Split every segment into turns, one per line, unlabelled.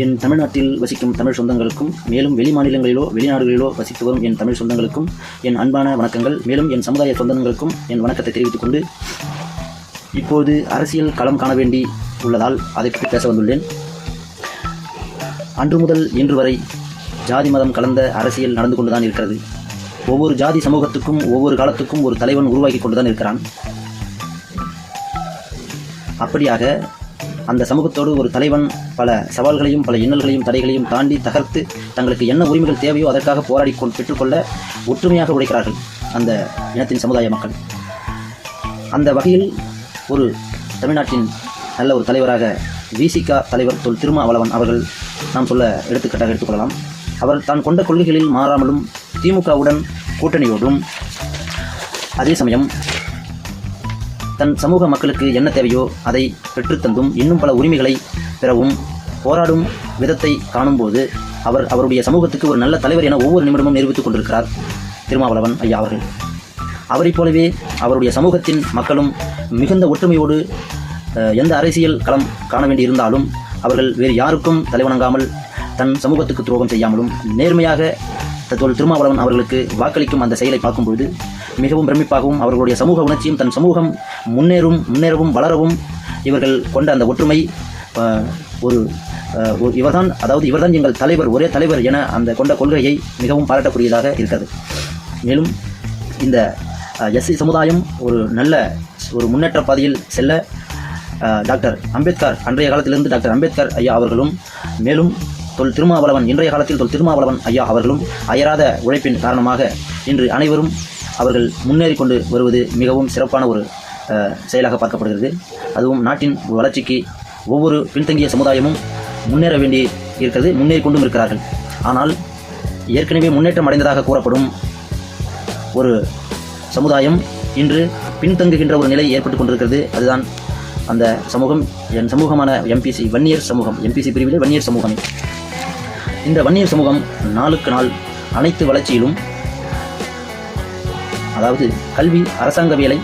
என் தமிழ்நாட்டில் வசிக்கும் தமிழ் சொந்தங்களுக்கும், மேலும் வெளி மாநிலங்களிலோ வெளிநாடுகளிலோ வசித்து வரும் என் தமிழ் சொந்தங்களுக்கும் என் அன்பான வணக்கங்கள். மேலும் என் சமுதாய சொந்தங்களுக்கும் என் வணக்கத்தை தெரிவித்துக் கொண்டு, இப்போது அரசியல் களம் காண வேண்டி உள்ளதால் அதை பற்றி பேச வந்துள்ளேன். அன்று முதல் இன்று வரை ஜாதி மதம் கலந்த அரசியல் நடந்து கொண்டுதான் இருக்கிறது. ஒவ்வொரு ஜாதி சமூகத்துக்கும் ஒவ்வொரு காலத்துக்கும் ஒரு தலைவன் உருவாக்கி கொண்டுதான் இருக்கிறான். அப்படியாக அந்த சமூகத்தோடு ஒரு தலைவன் பல சவால்களையும் பல இன்னல்களையும் தடைகளையும் தாண்டி தகர்த்து தங்களுக்கு என்ன உரிமைகள் தேவையோ அதற்காக போராடி பெற்றுக்கொள்ள ஒற்றுமையாக உழைக்கிறார்கள் அந்த இனத்தின் சமுதாய மக்கள். அந்த வகையில் ஒரு தமிழ்நாட்டின் நல்ல ஒரு தலைவராக விசிக தலைவர் தொல் திருமாவளவன் அவர்கள் நாம் சொல்ல எடுத்துக்காட்டாக எடுத்துக்கொள்ளலாம். அவர் தான் கொண்ட கொள்கைகளில் மாறாமலும் திமுகவுடன் கூட்டணியோடும் அதே சமயம் தன் சமூக மக்களுக்கு என்ன தேவையோ அதை பெற்றுத்தந்தும் இன்னும் பல உரிமைகளை பெறவும் போராடும் விதத்தை காணும்போது அவருடைய சமூகத்துக்கு ஒரு நல்ல தலைவர் என ஒவ்வொரு நிமிடமும் நிரூபித்துக் கொண்டிருக்கிறார் திருமாவளவன் ஐயா அவர்கள். அவரைப் போலவே அவருடைய சமூகத்தின் மக்களும் மிகுந்த ஒற்றுமையோடு எந்த அரசியல் களம் காண வேண்டியிருந்தாலும் அவர்கள் வேறு யாருக்கும் தலைவணங்காமல் தன் சமூகத்துக்கு துரோகம் செய்யாமலும் நேர்மையாக தொல் திருமாவளவன் அவர்களுக்கு வாக்களிக்கும் அந்த செயலை பார்க்கும்போது மிகவும் பிரமிப்பாகவும் அவர்களுடைய சமூக உணர்ச்சியும் தன் சமூகம் முன்னேறவும் வளரவும் இவர்கள் கொண்ட அந்த ஒற்றுமை இவர்தான் எங்கள் தலைவர், ஒரே தலைவர் என அந்த கொண்ட கொள்கையை மிகவும் பாராட்டக்கூடியதாக இருக்கிறது. மேலும் இந்த எஸ்சி சமுதாயம் ஒரு நல்ல ஒரு முன்னேற்ற பாதையில் செல்ல டாக்டர் அம்பேத்கர், அன்றைய காலத்திலிருந்து டாக்டர் அம்பேத்கர் ஐயா அவர்களும், மேலும் தொல் திருமாவளவன், இன்றைய காலத்தில் தொல் திருமாவளவன் ஐயா அவர்களும் அயராத உழைப்பின் காரணமாக இன்று அனைவரும் அவர்கள் முன்னேறி கொண்டு வருவது மிகவும் சிறப்பான ஒரு செயலாக பார்க்கப்படுகிறது. அதுவும் நாட்டின் வளர்ச்சிக்கு ஒவ்வொரு பின்தங்கிய சமுதாயமும் முன்னேற வேண்டி இருக்கிறது, முன்னேறி கொண்டும் இருக்கிறார்கள். ஆனால் ஏற்கனவே முன்னேற்றம் அடைந்ததாக கூறப்படும் ஒரு சமுதாயம் இன்று பின்தங்குகின்ற ஒரு நிலை ஏற்பட்டு கொண்டிருக்கிறது. அதுதான் அந்த சமூகம், என் சமூகமான எம்பிசி வன்னியர் சமூகம், எம்பிசி பிரிவிலே வன்னியர் சமூகமே. இந்த வன்னியர் சமூகம் நாளுக்கு நாள் அனைத்து வளர்ச்சியிலும், அதாவது கல்வி, அரசாங்க வேலை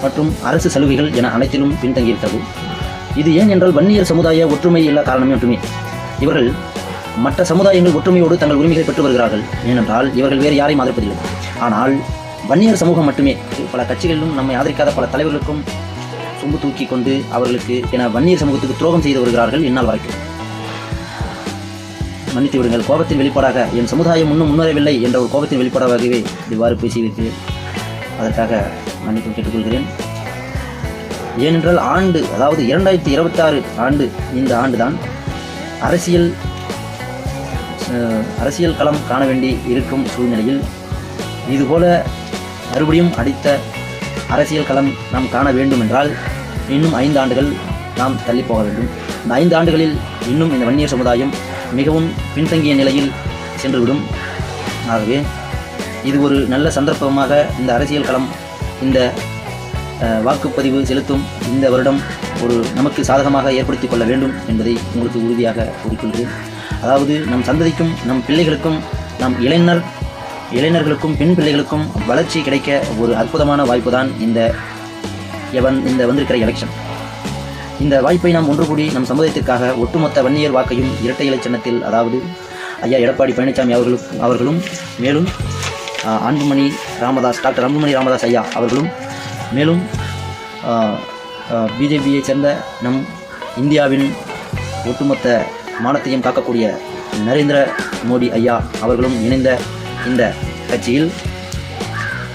மற்றும் அரசு சலுகைகள் என அனைத்திலும் பின்தங்கியிருக்கிறது. இது ஏன் என்றால் வன்னியர் சமுதாய ஒற்றுமை இல்லா காரணமே மட்டுமே. இவர்கள் மற்ற சமுதாயங்கள் ஒற்றுமையோடு தங்கள் உரிமைகளை பெற்று வருகிறார்கள். ஏனென்றால் இவர்கள் வேறு யாரையும் ஆதரிப்பதில்லை. ஆனால் வன்னியர் சமூகம் மட்டுமே பல கட்சிகளிலும் நம்மை ஆதரிக்காத பல தலைவர்களுக்கும் சொம்பு தூக்கி கொண்டு அவர்களுக்கு என வன்னியர் சமூகத்துக்கு துரோகம் செய்து வருகிறார்கள் இந்நாள் வரைக்கும். மன்னித்து விடுங்கள், கோபத்தின் வெளிப்பாடாக என் சமுதாயம் இன்னும் முன்னேறவில்லை என்ற ஒரு கோபத்தின் வெளிப்பாடாகவே இவ்வாறு பேசிவிட்டு அதற்காக மன்னிப்பு கேட்டுக்கொள்கிறேன். ஏனென்றால் அதாவது 2026 ஆண்டு, இந்த ஆண்டுதான் அரசியல் களம் காண வேண்டி இருக்கும் சூழ்நிலையில் இதுபோல மறுபடியும் அடித்த அரசியல் களம் நாம் காண வேண்டும் என்றால் இன்னும் 5 ஆண்டுகள் நாம் தள்ளி போக வேண்டும். இந்த 5 ஆண்டுகளில் இன்னும் இந்த வன்னியர் சமுதாயம் மிகவும் பின்தங்கிய நிலையில் சென்றுவிடும். ஆகவே இது ஒரு நல்ல சந்தர்ப்பமாக இந்த அரசியல் களம், இந்த வாக்குப்பதிவு செலுத்தும் இந்த வருடம் ஒரு நமக்கு சாதகமாக ஏற்படுத்திக் கொள்ள வேண்டும் என்பதை உங்களுக்கு உறுதியாக கூறிக்கொள்கிறேன். அதாவது நம் சந்ததிக்கும், நம் பிள்ளைகளுக்கும், நம் இளைஞர்களுக்கும் பெண் பிள்ளைகளுக்கும் வளர்ச்சி கிடைக்க ஒரு அற்புதமான வாய்ப்பு தான் இந்த வந்திருக்கிற எலெக்ஷன். இந்த வாய்ப்பை நாம் ஒன்று கூடி நம் சமுதாயத்திற்காக ஒட்டுமொத்த வன்னியர் வாக்கையும் இரட்டை இலை சின்னத்தில், அதாவது ஐயா எடப்பாடி பழனிசாமி அவர்களும் மேலும் டாக்டர் அன்புமணி ராமதாஸ் ஐயா அவர்களும், மேலும் பிஜேபியை சேர்ந்த நம் இந்தியாவின் ஒட்டுமொத்த மானத்தையும் காக்கக்கூடிய நரேந்திர மோடி ஐயா அவர்களும் இணைந்த இந்த கட்சியில்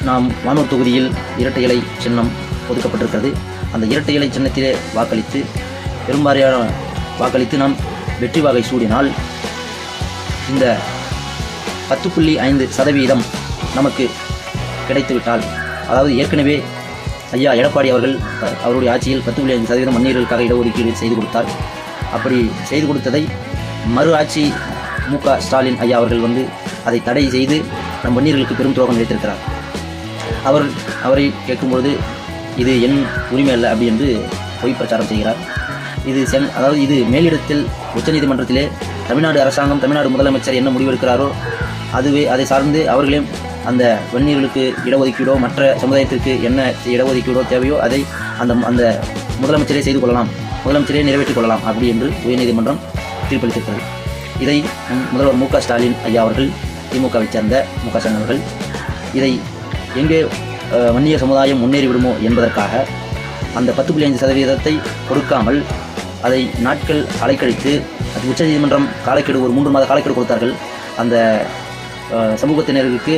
நாம் வானூர் தொகுதியில் இரட்டை இலை சின்னம் ஒதுக்கப்பட்டிருக்கிறது. அந்த இரட்டை இலை சின்னத்திலே வாக்களித்து பெரும்பாலான வாக்களித்து நாம் வெற்றி வாகை சூடினால் இந்த 10.5% நமக்கு கிடைத்துவிட்டால், அதாவது ஏற்கனவே ஐயா எடப்பாடி அவருடைய ஆட்சியில் 10.5% வன்னியர்களுக்காக இடஒதுக்கீடு செய்து கொடுத்தார். அப்படி செய்து கொடுத்ததை மறு ஆட்சி மு.க. ஸ்டாலின் ஐயா அவர்கள் அதை தடை செய்து நம் வன்னியர்களுக்கு பெரும் துரோகம் வைத்திருக்கிறார். அவரை கேட்கும்பொழுது இது என் உரிமை அல்ல அப்படி என்று பொய் பிரச்சாரம் செய்கிறார். இது மேலிடத்தில் உச்சநீதிமன்றத்திலே தமிழ்நாடு அரசாங்கம், தமிழ்நாடு முதலமைச்சர் என்ன முடிவெடுக்கிறாரோ அதை சார்ந்து அவர்களே அந்த வன்னியர்களுக்கு இடஒதுக்கீடோ மற்ற சமுதாயத்திற்கு என்ன இடஒதுக்கீடோ தேவையோ அதை அந்த முதலமைச்சரே செய்து கொள்ளலாம், முதலமைச்சரே நிறைவேற்றிக் கொள்ளலாம் அப்படி என்று உயர்நீதிமன்றம் தீர்ப்பளித்திருக்கிறது. இதை முதல்வர் மு.க. ஸ்டாலின் ஐயா அவர்கள், திமுகவை சேர்ந்த மு.க. ஸ்டாலின் அவர்கள் இதை எங்கே வன்னிய சமுதாயம் முன்னேறிவிடுமோ என்பதற்காக அந்த 10.5% கொடுக்காமல் அதை நாட்கள் அலைக்கழித்து அது உச்சநீதிமன்றம் காலக்கெடு ஒரு 3 மாத காலக்கெடு கொடுத்தார்கள். அந்த சமூகத்தினருக்கு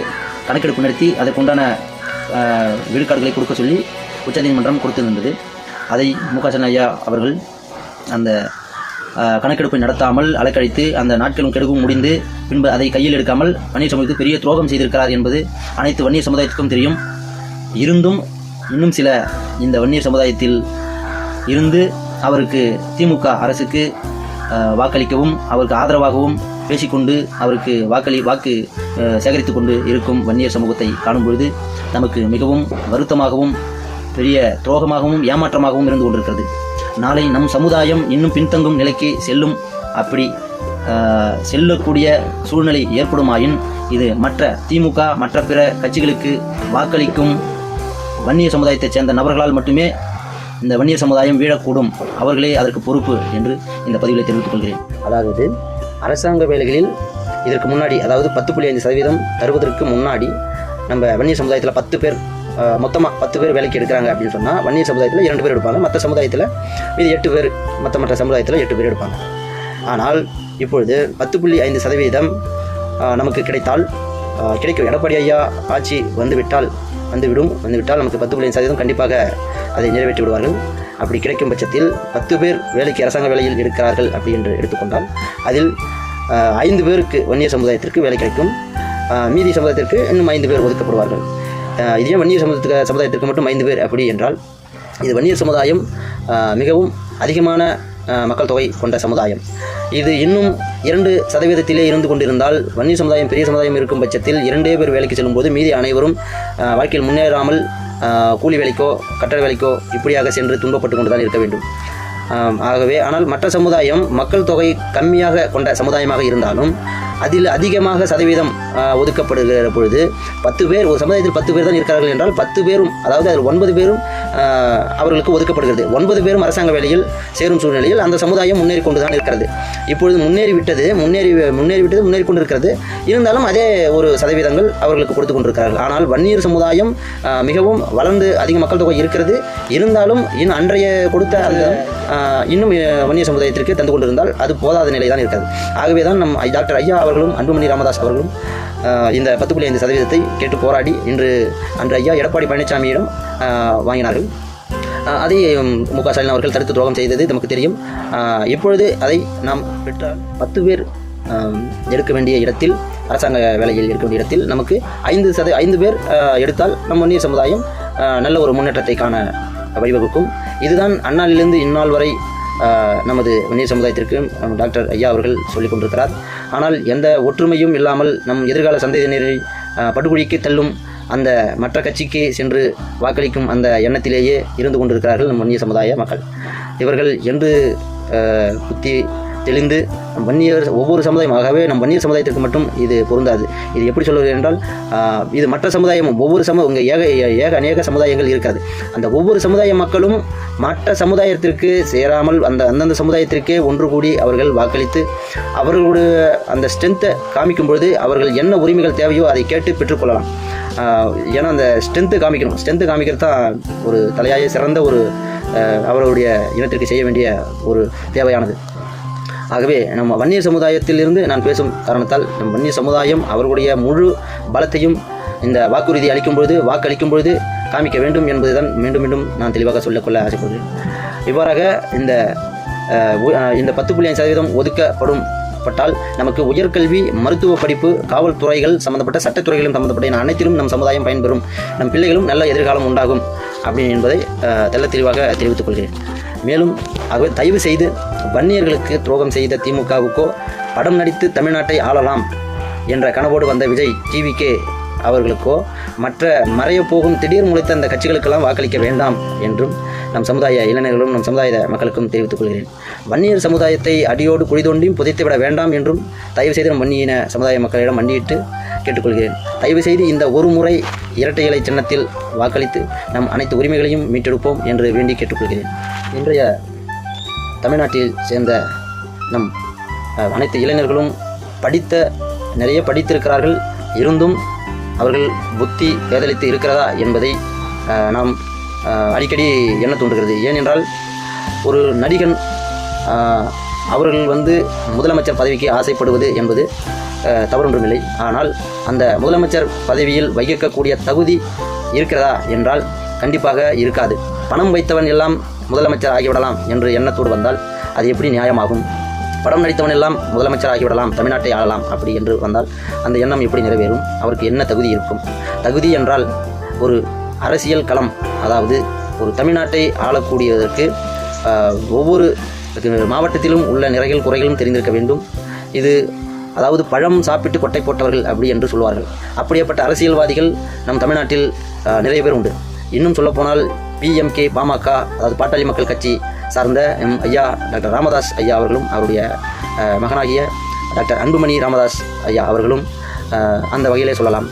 கணக்கெடுப்பு நடத்தி அதற்குண்டான விழுக்காடுகளை கொடுக்க சொல்லி உச்சநீதிமன்றம் கொடுத்திருந்தது. அதை மு.க. ஸ்டாலின் ஐயா அவர்கள் அந்த கணக்கெடுப்பை நடத்தாமல் அலைக்கழித்து அந்த நாட்களும் கெடுவும் முடிந்து பின்பு அதை கையில் எடுக்காமல் வன்னியர் சமூகத்துக்கு பெரிய துரோகம் செய்திருக்கிறார் என்பது அனைத்து வன்னியர் சமுதாயத்துக்கும் தெரியும். இருந்தும் இன்னும் சில இந்த வன்னியர் சமுதாயத்தில் இருந்து அவருக்கு திமுக அரசுக்கு வாக்களிக்கவும் அவருக்கு ஆதரவாகவும் பேசிக்கொண்டு அவருக்கு வாக்கு சேகரித்து கொண்டு இருக்கும் வன்னியர் சமூகத்தை காணும் பொழுது நமக்கு மிகவும் வருத்தமாகவும் பெரிய துரோகமாகவும் ஏமாற்றமாகவும் இருந்து கொண்டிருக்கிறது. நாளை நம் சமுதாயம் இன்னும் பின்தங்கும் நிலைக்கு செல்லும், அப்படி செல்லக்கூடிய சூழ்நிலை ஏற்படுமாயின் இது மற்ற திமுக மற்ற பிற கட்சிகளுக்கு வாக்களிக்கும் வன்னியர் சமுதாயத்தைச் சேர்ந்த நபர்களால் மட்டுமே இந்த வன்னியர் சமுதாயம் வீழக்கூடும், அவர்களே அதற்கு பொறுப்பு என்று இந்த பதிவில் தெரிவித்துக் கொள்கிறேன். அதாவது அரசாங்க வேலைகளில் இதற்கு முன்னாடி, அதாவது 10.5% தருவதற்கு முன்னாடி நம்ம வன்னியர் சமுதாயத்தில் 10 பேர் மொத்தமாக 10 பேர் வேலைக்கு எடுக்கிறாங்க அப்படின்னு சொன்னால் வன்னியர் சமுதாயத்தில் 2 பேர் எடுப்பாங்க, மற்ற சமுதாயத்தில் இது 8 பேர், மற்ற சமுதாயத்தில் 8 பேர் எடுப்பாங்க. ஆனால் இப்பொழுது 10.5% நமக்கு கிடைத்தால் கிடைக்கும். எடப்பாடி ஐயா ஆட்சி வந்துவிட்டால் நமக்கு 10.5% கண்டிப்பாக அதை நிறைவேற்றி விடுவார்கள். அப்படி கிடைக்கும் பட்சத்தில் 10 பேர் வேலைக்கு அரசாங்க வேலையில் இருக்கிறார்கள் அப்படி என்று எடுத்துக்கொண்டால் அதில் 5 பேருக்கு வன்னியர் சமுதாயத்திற்கு வேலை கிடைக்கும், மீதி சமுதாயத்திற்கு இன்னும் 5 பேர் ஒதுக்கப்படுவார்கள். இதே வன்னியர் சமுதாயத்திற்கு மட்டும் 5 பேர் அப்படி என்றால் இது வன்னியர் சமுதாயம் மிகவும் அதிகமான மக்கள் தொகை கொண்ட சமுதாயம். இது இன்னும் 2% இருந்து கொண்டிருந்தால் வன்னியர் சமுதாயம் பெரிய சமுதாயம் இருக்கும் பட்சத்தில் 2 பேர் வேலைக்கு செல்லும்போது மீதி அனைவரும் வாழ்க்கையில் முன்னேறாமல் கூலி வேலைக்கோ கட்டட வேலைக்கோ இப்படியாக சென்று துன்பப்பட்டு கொண்டு தான் இருக்க வேண்டும். ஆகவே ஆனால் மற்ற சமுதாயம் மக்கள் தொகை கம்மியாக கொண்ட சமுதாயமாக இருந்தாலும் அதில் அதிகமாக சதவீதம் ஒதுக்கப்படுகிற பொழுது 10 பேர் ஒரு சமுதாயத்தில் 10 பேர் தான் இருக்கிறார்கள் என்றால் 10 பேரும், அதாவது அதில் 9 பேரும் அவர்களுக்கு ஒதுக்கப்படுகிறது. 9 பேரும் அரசாங்க வேலையில் சேரும் சூழ்நிலையில் அந்த சமுதாயம் முன்னேறி கொண்டு தான் இருக்கிறது. இப்பொழுது முன்னேறி கொண்டிருக்கிறது. இருந்தாலும் அதே ஒரு சதவீதங்கள் அவர்களுக்கு கொடுத்து கொண்டிருக்கிறார்கள். ஆனால் வன்னியர் சமுதாயம் மிகவும் வளர்ந்து அதிக மக்கள் தொகை இருக்கிறது. இருந்தாலும் இன்னும் அன்றைய கொடுத்த அந்த இன்னும் வன்னியர் சமுதாயத்திற்கு தந்து கொண்டிருந்தால் அது போதாத நிலை தான் இருக்கிறது. ஆகவே தான் நம் டாக்டர் ஐயா அவர்களும் அன்புமணி ராமதாஸ் அவர்களும் இந்த 10.5% கேட்டு போராடி அன்று ஐயா எடப்பாடி பழனிசாமியிடம் வாங்கினார்கள். அதை மு.க. ஸ்டாலின் அவர்கள் தடுத்து துரோகம் செய்தது நமக்கு தெரியும். இப்பொழுது அதை நாம் பெற்றால் 10 பேர் எடுக்க வேண்டிய இடத்தில், அரசாங்க வேலையில் எடுக்க வேண்டிய இடத்தில் நமக்கு 5 பேர் எடுத்தால் நம் வன்னியர் சமுதாயம் நல்ல ஒரு முன்னேற்றத்தை காண வழிவகுக்கும். இதுதான் அந்நாளிலிருந்து இந்நாள் வரை நமது வன்னியர் சமுதாயத்திற்கு டாக்டர் ஐயா அவர்கள் சொல்லிக் கொண்டிருக்கிறார். ஆனால் எந்த ஒற்றுமையும் இல்லாமல் நம் எதிர்கால சந்ததியினரை படுகொலிக்கு தள்ளும் அந்த மற்ற கட்சிக்கு சென்று வாக்களிக்கும் அந்த எண்ணத்திலேயே இருந்து கொண்டிருக்கிறார்கள் நம் வன்னியர் சமுதாய மக்கள். இவர்கள் என்று புத்தி தெளிந்து ஒவ்வொரு சமுதாயமாகவே நம் வன்னியர் சமுதாயத்திற்கு மட்டும் இது பொருந்தாது. இது எப்படி சொல்வது என்றால் இது மற்ற சமுதாயமும் ஒவ்வொரு அநேக சமுதாயங்கள் இருக்கிறது. அந்த ஒவ்வொரு சமுதாய மக்களும் மற்ற சமுதாயத்திற்கு சேராமல் அந்தந்த சமுதாயத்திற்கே ஒன்று கூடி அவர்கள் வாக்களித்து அவர்களுடைய அந்த ஸ்ட்ரென்த்தை காமிக்கும் பொழுது அவர்கள் என்ன உரிமைகள் தேவையோ அதை கேட்டு பெற்றுக்கொள்ளலாம். ஏன்னா அந்த ஸ்ட்ரென்த்து காமிக்கிறது தான் ஒரு தலையாய சிறந்த ஒரு அவர்களுடைய இனத்திற்கு செய்ய வேண்டிய ஒரு தேவையானது. ஆகவே நம்ம வன்னியர் சமுதாயத்திலிருந்து நான் பேசும் காரணத்தால் நம் வன்னியர் சமுதாயம் அவர்களுடைய முழு பலத்தையும் இந்த வாக்குறுதி வாக்களிக்கும் பொழுது காமிக்க வேண்டும் என்பதுதான் மீண்டும் நான் தெளிவாக சொல்லிக்கொள்ள ஆசைப்படுகிறேன். இவ்வாறாக இந்த 10.5% ஒதுக்கப்பட்டால் நமக்கு உயர்கல்வி, மருத்துவ படிப்பு, காவல்துறைகள் சம்பந்தப்பட்ட சட்டத்துறைகளும் சம்பந்தப்பட்ட அனைத்திலும் நம் சமுதாயம் பயன்பெறும், நம் பிள்ளைகளும் நல்ல எதிர்காலம் உண்டாகும் அப்படின்னு என்பதை தெளிவாக தெரிவித்துக் கொள்கிறேன். மேலும் ஆகவே தயவு செய்து வன்னியர்களுக்கு துரோகம் செய்த திமுகவுக்கோ படம் நடித்து தமிழ்நாட்டை ஆளலாம் என்ற கனவோடு வந்த விஜய் டிவிக்கே அவர்களுக்கோ மற்ற மறைய போகும் திடீர் முளைத்த அந்த கட்சிகளுக்கெல்லாம் வாக்களிக்க வேண்டாம் என்றும் நம் சமுதாய இளைஞர்களும் நம் சமுதாய மக்களுக்கும் தெரிவித்துக் கொள்கிறேன். வன்னியர் சமுதாயத்தை அடியோடு குழி தோண்டியும் புதைத்துவிட வேண்டாம் என்றும் தயவு செய்து நம் வன்னியின சமுதாய மக்களிடம் மண்டியிட்டு கேட்டுக்கொள்கிறேன். தயவு செய்து இந்த ஒரு முறை இரட்டை இலை சின்னத்தில் வாக்களித்து நம் அனைத்து உரிமைகளையும் மீட்டெடுப்போம் என்று வேண்டி கேட்டுக்கொள்கிறேன். இன்றைய தமிழ்நாட்டில் சேர்ந்த நம் அனைத்து இளைஞர்களும் நிறைய படித்திருக்கிறார்கள். இருந்தும் அவர்கள் புத்தி பேதலித்து இருக்கிறதா என்பதை நாம் அடிக்கடி எண்ண தோன்றுகிறது. ஏனென்றால் ஒரு நடிகன் அவர்கள் முதலமைச்சர் பதவிக்கு ஆசைப்படுவது என்பது தவறொன்றுமில்லை. ஆனால் அந்த முதலமைச்சர் பதவியில் வகிக்கக்கூடிய தகுதி இருக்கிறதா என்றால் கண்டிப்பாக இருக்காது. பணம் வைத்தவன் எல்லாம் முதலமைச்சர் ஆகிவிடலாம் என்று எண்ணத்தோடு வந்தால் அது எப்படி நியாயமாகும்? படம் நடித்தவன் எல்லாம் முதலமைச்சர் ஆகிவிடலாம், தமிழ்நாட்டை ஆளலாம் அப்படி என்று வந்தால் அந்த எண்ணம் எப்படி நிறைவேறும்? அவருக்கு என்ன தகுதி இருக்கும்? தகுதி என்றால் ஒரு அரசியல் களம், அதாவது ஒரு தமிழ்நாட்டை ஆளக்கூடியதற்கு ஒவ்வொரு மாவட்டத்திலும் உள்ள நிறைகள் குறைகளும் தெரிந்திருக்க வேண்டும். இது அதாவது பழம் சாப்பிட்டு கொட்டை போட்டவர்கள் அப்படி என்று சொல்வார்கள். அப்படிப்பட்ட அரசியல்வாதிகள் நம் தமிழ்நாட்டில் நிறைய பேர் உண்டு. இன்னும் சொல்லப்போனால் PMK பாமக, அதாவது பாட்டாளி மக்கள் கட்சி சார்ந்த ஐயா டாக்டர் ராமதாஸ் ஐயா அவர்களும் அவருடைய மகனாகிய டாக்டர் அன்புமணி ராமதாஸ் ஐயா அவர்களும் அந்த வகையிலே சொல்லலாம்.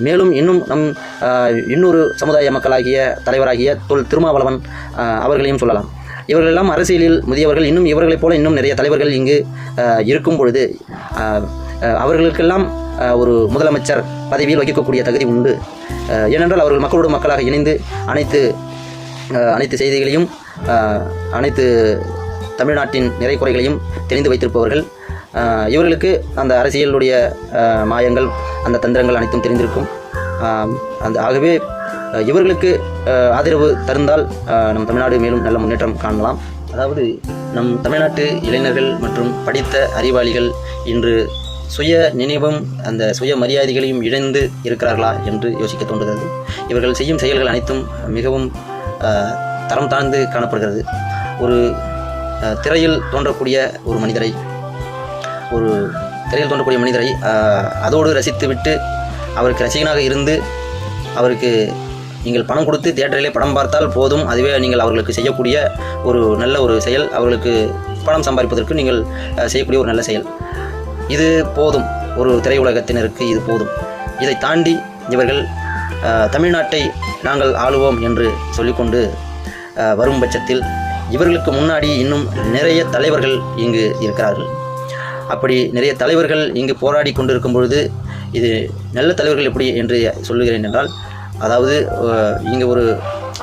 மேலும் இன்னும் நம் இன்னொரு சமுதாய மக்களாகிய தலைவராகிய திருமாவளவன் அவர்களையும் சொல்லலாம். இவர்களெல்லாம் அரசியலில் முதியவர்கள். இன்னும் இவர்களைப் போல இன்னும் நிறைய தலைவர்கள் இங்கு இருக்கும் பொழுது அவர்களுக்கெல்லாம் ஒரு முதலமைச்சர் பதவியில் வகிக்கக்கூடிய தகுதி உண்டு. ஏனென்றால் அவர்கள் மக்களோடு மக்களாக இணைந்து அனைத்து செய்திகளையும் அனைத்து தமிழ்நாட்டின் நிறை குறைகளையும் தெரிந்து வைத்திருப்பவர்கள். இவர்களுக்கு அந்த அரசியலுடைய மாயங்கள், அந்த தந்திரங்கள் அனைத்தும் தெரிந்திருக்கும். ஆகவே இவர்களுக்கு ஆதரவு தருந்தால் நம் தமிழ்நாடு மேலும் நல்ல முன்னேற்றம் காணலாம். அதாவது நம் தமிழ்நாட்டு இளைஞர்கள் மற்றும் படித்த அறிவாளிகள் இன்று சுய நினைவும் அந்த சுய மரியாதைகளையும் இழந்து இருக்கிறார்களா என்று யோசிக்க தோன்றுகிறது. இவர்கள் செய்யும் செயல்கள் அனைத்தும் மிகவும் தரம் தாழ்ந்து காணப்படுகிறது. ஒரு திரையில் தோன்றக்கூடிய மனிதரை அதோடு ரசித்துவிட்டு அவருக்கு ரசிகனாக இருந்து அவருக்கு நீங்கள் பணம் கொடுத்து தியேட்டரிலே படம் பார்த்தால் போதும், அதுவே நீங்கள் அவர்களுக்கு செய்யக்கூடிய ஒரு நல்ல செயல். அவர்களுக்கு பணம் சம்பாதிப்பதற்கு நீங்கள் செய்யக்கூடிய ஒரு நல்ல செயல். இது போதும், ஒரு திரையுலகத்தினருக்கு இது போதும். இதை தாண்டி இவர்கள் தமிழ்நாட்டை நாங்கள் ஆளுவோம் என்று சொல்லிக்கொண்டு வரும் பட்சத்தில் இவர்களுக்கு முன்னாடி இன்னும் நிறைய தலைவர்கள் இங்கு இருக்கிறார்கள். அப்படி நிறைய தலைவர்கள் இங்கு போராடி கொண்டிருக்கும் பொழுது இது நல்ல தலைவர்கள் எப்படி என்று சொல்லுகிறேன் என்றால், அதாவது இங்கே ஒரு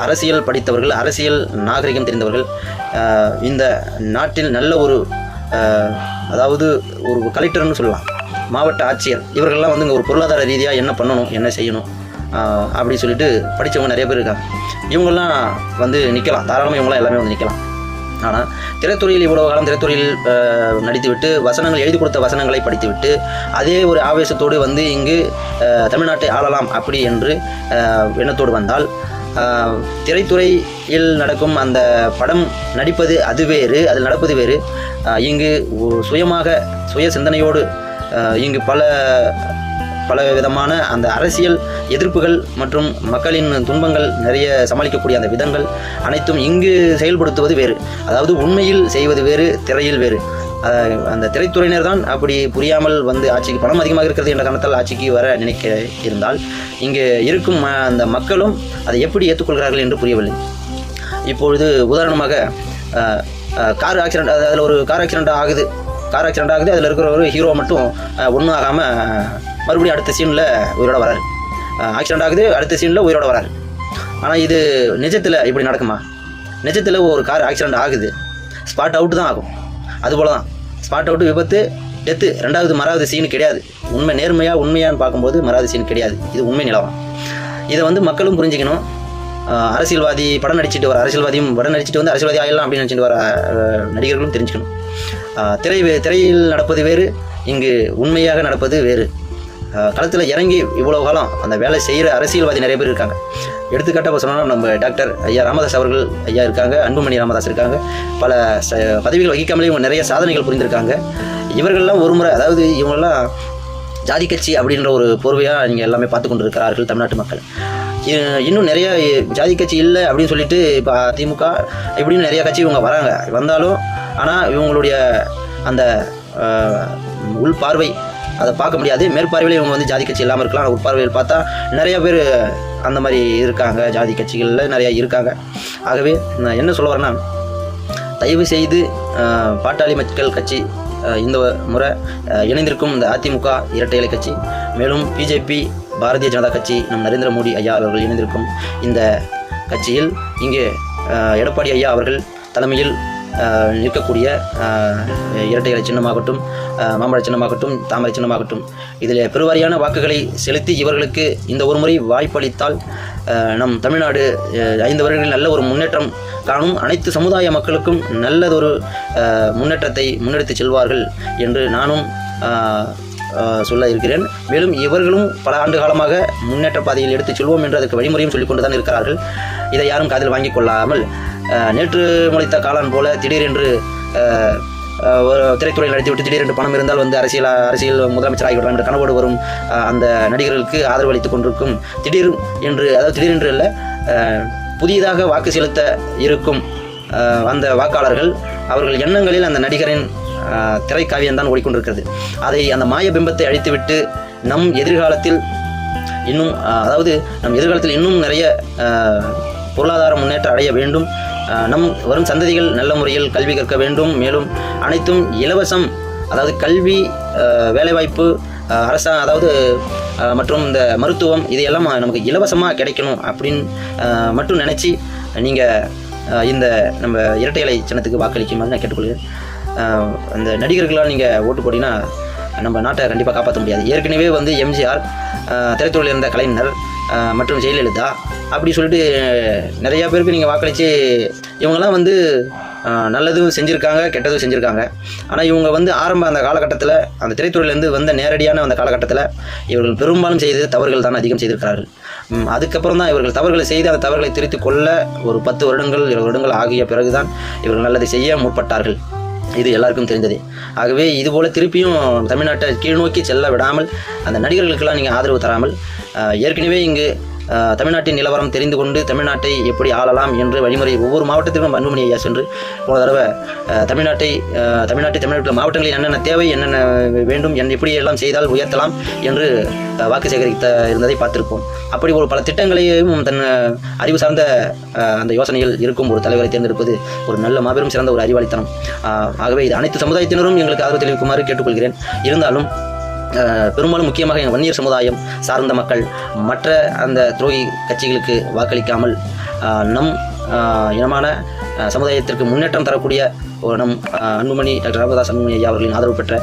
அரசியல் படித்தவர்கள், அரசியல் நாகரிகம் தெரிந்தவர்கள், இந்த நாட்டில் நல்ல அதாவது ஒரு கலெக்டர்னு சொல்லலாம், மாவட்ட ஆட்சியர், இவர்கள்லாம் இங்கே ஒரு பொருளாதார ரீதியாக என்ன பண்ணணும், என்ன செய்யணும் அப்படி சொல்லிட்டு படித்தவங்க நிறைய பேர் இருக்காங்க. இவங்கெல்லாம் நிற்கலாம், தாராளமாக இவங்களாம் எல்லாமே நிற்கலாம். ஆனால் திரைத்துறையில் இவ்வளவு காலம் திரைத்துறையில் நடித்துவிட்டு வசனங்கள் எழுதி கொடுத்த வசனங்களை படித்துவிட்டு அதே ஒரு ஆவேசத்தோடு இங்கு தமிழ்நாட்டை ஆளலாம் அப்படி என்று எண்ணத்தோடு வந்தால் திரைத்துறையில் நடக்கும் அந்த படம் நடிப்பது அது வேறு, அதில் நடப்பது வேறு. இங்கு சுய சிந்தனையோடு இங்கு பல விதமான அந்த அரசியல் எதிர்ப்புகள் மற்றும் மக்களின் துன்பங்கள் நிறைய சமாளிக்கக்கூடிய அந்த விதங்கள் அனைத்தும் இங்கு செயல்படுத்துவது வேறு. அதாவது உண்மையில் செய்வது வேறு, திரையில் வேறு. அந்த திரைத்துறையினர் தான் அப்படி புரியாமல் ஆட்சிக்கு பணம் அதிகமாக இருக்கிறது என்ற காரணத்தால் ஆட்சிக்கு வர நினைக்க இருந்தால் இங்கு இருக்கும் அந்த மக்களும் அதை எப்படி ஏற்றுக்கொள்கிறார்கள் என்று புரியவில்லை. இப்பொழுது உதாரணமாக கார் ஆக்சிடென்ட், அதில் ஒரு கார் ஆக்சிடென்ட் ஆகுது, அதில் இருக்கிற ஒரு ஹீரோ மட்டும் ஒன்றும் ஆகாமல் மறுபடியும் அடுத்த சீனில் உயிரோட வராரு. ஆக்சிடென்ட் ஆகுது, அடுத்த சீனில் உயிரோட வராரு. ஆனால் இது நிஜத்தில் இப்படி நடக்குமா? நிஜத்தில் ஒரு கார் ஆக்சிடென்ட் ஆகுது, ஸ்பாட் அவுட்டு தான் ஆகும். அதுபோல் தான் ஸ்பாட் அவுட்டு, விபத்து, டெத்து, ரெண்டாவது மறாவது சீன் கிடையாது. உண்மையான்னு பார்க்கும்போது மறாவது சீன் கிடையாது. இது உண்மை நிலவரம். இதை மக்களும் புரிஞ்சுக்கணும். அரசியல்வாதி படம் நடிச்சுட்டு வர அரசியல்வாதியும் படம் நடிச்சுட்டு அரசியல்வாதி ஆகலாம் அப்படின்னு நினச்சிட்டு வர நடிகர்களும் தெரிஞ்சுக்கணும். திரையில் நடப்பது வேறு, இங்கு உண்மையாக நடப்பது வேறு. களத்தில் இறங்கி இவ்வளோ காலம் அந்த வேலை செய்கிற அரசியல்வாதி நிறைய பேர் இருக்காங்க. எடுத்துக்காட்டாக சொன்னால் நம்ம டாக்டர் ஐயா ராமதாஸ் அவர்கள் ஐயா இருக்காங்க, அன்புமணி ராமதாஸ் இருக்காங்க. பல பதவிகள் வகிக்காமலே இவங்க நிறைய சாதனைகள் புரிந்திருக்காங்க. இவர்கள்லாம் ஒரு முறை, அதாவது இவங்கெல்லாம் ஜாதி கட்சி அப்படின்ற ஒரு போர்வையாக நீங்கள் எல்லாமே பார்த்து கொண்டு இருக்கிறார்கள் தமிழ்நாட்டு மக்கள். இன்னும் நிறைய ஜாதி கட்சி இல்லை அப்படின்னு சொல்லிட்டு இப்போ திமுக இப்படின்னு நிறைய கட்சி இவங்க வந்தாலும் ஆனால் இவங்களுடைய அந்த உள் பார்வை அதை பார்க்க முடியாது. மேற்பார்வையில் இவங்க வந்து ஜாதி கட்சி இல்லாமல் இருக்கலாம். உட்பார்வையில் பார்த்தா நிறைய பேர் அந்த மாதிரி இருக்காங்க, ஜாதி கட்சிகளில் நிறையா இருக்காங்க. ஆகவே நான் என்ன சொல்ல வரேன்னா, தயவு செய்து பாட்டாளி மக்கள் கட்சி இந்த முறை இணைந்திருக்கும் இந்த அதிமுக இரட்டை இலை கட்சி, மேலும் பிஜேபி பாரதிய ஜனதா கட்சி நம் நரேந்திர மோடி ஐயா அவர்கள் இணைந்திருக்கும் இந்த கட்சியில் இங்கே எடப்பாடி ஐயா அவர்கள் தலைமையில் நிற்கக்கூடிய இரட்டை இலை சின்னமாகட்டும், மாம்பழ சின்னமாகட்டும், தாமரை சின்னமாகட்டும், இதில் பெருவாரியான வாக்குகளை செலுத்தி இவர்களுக்கு இந்த ஒரு முறை வாய்ப்பளித்தால் நம் தமிழ்நாடு 5 வருடங்களில் நல்ல ஒரு முன்னேற்றம் காணும். அனைத்து சமுதாய மக்களுக்கும் நல்லதொரு முன்னேற்றத்தை முன்னெடுத்து செல்வார்கள் என்று நானும் சொல்ல இருக்கிறேன். மேலும் இவர்களும் பல ஆண்டு காலமாக முன்னேற்ற பாதையில் எடுத்துச் செல்வோம் என்று அதற்கு வழிமுறையும் சொல்லிக் கொண்டு தான் இருக்கிறார்கள். இதை யாரும் காதில் வாங்கிக் கொள்ளாமல் நேற்று முளைத்த காளான் போல திடீரென்று ஒரு திரைத்துறையில் நடித்துவிட்டு திடீரென்று பணம் இருந்தால் வந்து அரசியல் முதலமைச்சர் ஆகிவிடலாம் என்ற கனவோடு வரும் அந்த நடிகர்களுக்கு ஆதரவு அளித்துக் கொண்டிருக்கும் திடீரென்று அல்ல, புதிதாக வாக்கு செலுத்த இருக்கும் அந்த வாக்காளர்கள் அவர்கள் எண்ணங்களில் அந்த நடிகரின் திரைக்காவியம்தான் ஓடிக்கொண்டிருக்கிறது. அதை அந்த மாய பிம்பத்தை அழித்துவிட்டு நம் எதிர்காலத்தில் இன்னும் நிறைய பொருளாதார முன்னேற்றம் அடைய வேண்டும். நம் வரும் சந்ததிகள் நல்ல முறையில் கல்வி கற்க வேண்டும். மேலும் அனைத்தும் இலவசம், அதாவது கல்வி, வேலைவாய்ப்பு, மற்றும் இந்த மருத்துவம், இதையெல்லாம் நமக்கு இலவசமாக கிடைக்கணும் அப்படின்னு மட்டும் நினச்சி நீங்கள் இந்த நம்ம இரட்டை இலை சின்னத்துக்கு வாக்களிக்குமாறு நான் கேட்டுக்கொள்கிறேன். அந்த நடிகர்களால் நீங்கள் ஓட்டு போட்டிங்கன்னா நம்ம நாட்டை கண்டிப்பாக காப்பாற்ற முடியாது. ஏற்கனவே வந்து எம்ஜிஆர், திரைத்துறையில் இருந்த கலைஞர் மற்றும் ஜெயலலிதா அப்படி சொல்லிட்டு நிறையா பேருக்கு நீங்கள் வாக்களித்து இவங்கெல்லாம் வந்து நல்லதும் செஞ்சுருக்காங்க, கெட்டதும் செஞ்சுருக்காங்க. ஆனால் இவங்க வந்து அந்த காலகட்டத்தில் அந்த திரைத்துறையிலேருந்து வந்த நேரடியான அந்த காலகட்டத்தில் இவர்கள் பெரும்பாலும் செய்து தவறுகள் தான் அதிகம் செய்திருக்கிறார்கள். அதுக்கப்புறம் தான் இவர்கள் தவறுகளை செய்து அந்த தவறுகளை திருத்திக் கொள்ள ஒரு 10 வருடங்கள் 20 வருடங்கள் ஆகிய பிறகுதான் இவர்கள் நல்லதை செய்ய முற்பட்டார்கள். இது எல்லாருக்கும் தெரிந்ததே. ஆகவே இதுபோல் திருப்பியும் தமிழ்நாட்டை கீழ்நோக்கி செல்ல விடாமல் அந்த நடிகர்களுக்கெல்லாம் நீங்கள் ஆதரவு தராமல் ஏற்கனவே இங்கு தமிழ்நாட்டின் நிலவரம் தெரிந்து கொண்டு தமிழ்நாட்டை எப்படி ஆளலாம் என்று வழிமுறை ஒவ்வொரு மாவட்டத்திலும் அன்புமணி ஐயா சென்று போன தடவை தமிழ்நாட்டில் மாவட்டங்களில் என்னென்ன தேவை, என்னென்ன வேண்டும், எப்படி எல்லாம் செய்தால் உயர்த்தலாம் என்று வாக்கு சேகரித்த இருந்ததை பார்த்திருப்போம். அப்படி ஒரு பல திட்டங்களையும் தன் அறிவு சார்ந்த அந்த யோசனைகள் இருக்கும் ஒரு தலைவரை தேர்ந்தெடுப்பது ஒரு நல்ல மாபெரும் சிறந்த ஒரு அறிவாளித்தனம். ஆகவே இது அனைத்து சமுதாயத்தினரும் எங்களுக்கு ஆதரவு தெரிவிக்குமாறு கேட்டுக்கொள்கிறேன். இருந்தாலும் பெரும்பாலும் முக்கியமாக எங்கள் வன்னியர் சமுதாயம் சார்ந்த மக்கள் மற்ற அந்த துரோகி கட்சிகளுக்கு வாக்களிக்காமல் நம் இனமான சமுதாயத்திற்கு முன்னேற்றம் தரக்கூடிய நம் அன்புமணி டாக்டர் ராமதாஸ் அன்புமணி ஐயா அவர்களின் ஆதரவு பெற்ற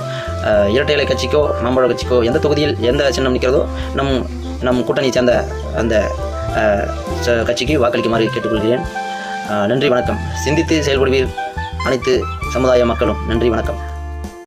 இரட்டை இலை கட்சிக்கோ மாம்பழ கட்சிக்கோ எந்த தொகுதியில் எந்த சின்னம் நிற்கிறதோ நம் கூட்டணியை சேர்ந்த அந்த கட்சிக்கு வாக்களிக்குமாறு கேட்டுக்கொள்கிறேன். நன்றி, வணக்கம். சிந்தித்து செயல்படுவீர் அனைத்து சமுதாய மக்களும். நன்றி, வணக்கம்.